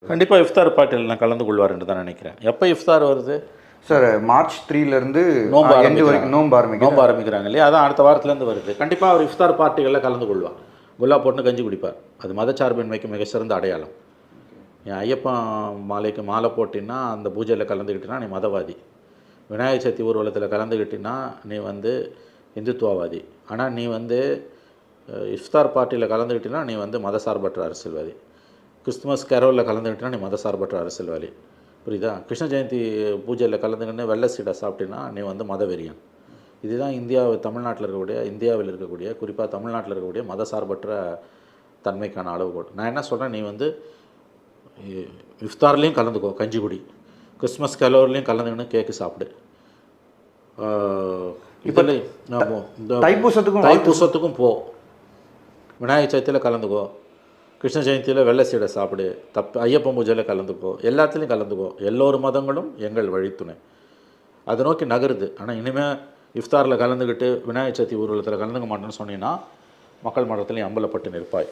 கண்டிப்பாக இஃப்தார் பார்ட்டியில் நான் கலந்து கொள்வார் என்று தான் நினைக்கிறேன். எப்போ இஃப்தார் வருது சார்? மார்ச் 3லேருந்து நோன்பு வரைக்கும் நோன்பு ஆரம்பிக்கிறாங்க இல்லையா? அதான் அடுத்த வாரத்துலேருந்து வருது. கண்டிப்பாக அவர் இஃப்தார் பார்ட்டிகளில் கலந்து கொள்வார். குல்லா போட்டு கஞ்சி குடிப்பார். அது மதச்சார்பின்மைக்கு மிக சிறந்த அடையாளம். என் ஐயப்பன் மாலைக்கு மாலை போட்டின்னா அந்த பூஜையில் கலந்துக்கிட்டினா நீ மதவாதி. விநாயகர் சதுர்த்தி ஊர்வலத்தில் கலந்துக்கிட்டினா நீ வந்து இந்துத்துவவாதி. ஆனால் நீ வந்து இஃப்தார் பார்ட்டியில் கலந்துக்கிட்டினா நீ வந்து மதசார்பற்ற அரசியல்வாதி. கிறிஸ்துமஸ் கேரோலில் கலந்துக்கிட்டினா நீ மதசார்பற்ற அரசியல்வாதி. புரியுதா? கிருஷ்ண ஜெயந்தி பூஜையில் கலந்துக்கிட்டு வெள்ளை சீடை சாப்பிட்டினா நீ வந்து மதவெறியன். இதுதான் இந்தியாவில் இருக்கக்கூடிய குறிப்பாக தமிழ்நாட்டில் இருக்கக்கூடிய மதசார்பற்ற தன்மைக்கான அளவுகோல். நான் என்ன சொல்கிறேன், நீ வந்து இஃப்தார்லேயும் கலந்துக்கோ, கஞ்சி குடி. கிறிஸ்மஸ் கேரோல்லையும் கலந்துக்கின்னு கேக்கு சாப்பிடு. இதில் தைப்பூசத்துக்கும் போ. விநாயகர் சதுர்த்தியில் கலந்துக்கோ. கிருஷ்ண ஜெயந்தியில் வெள்ளை சீடை சாப்பிடு. ஐயப்பன் பூஜையில் கலந்துக்கோ. எல்லாத்துலேயும் கலந்துக்கோ. எல்லோரு மதங்களும் எங்கள் வழித்துணை. அதை நோக்கி நகருது. ஆனால் இனிமேல் இஃப்தாரில் கலந்துக்கிட்டு விநாயகர் சதுர்த்தி ஊர்வலத்தில் கலந்துக்க மாட்டேன்னு சொன்னீங்கன்னா மக்கள் மன்றத்துலேயும் அம்பலப்பட்டு நிற்பாய்.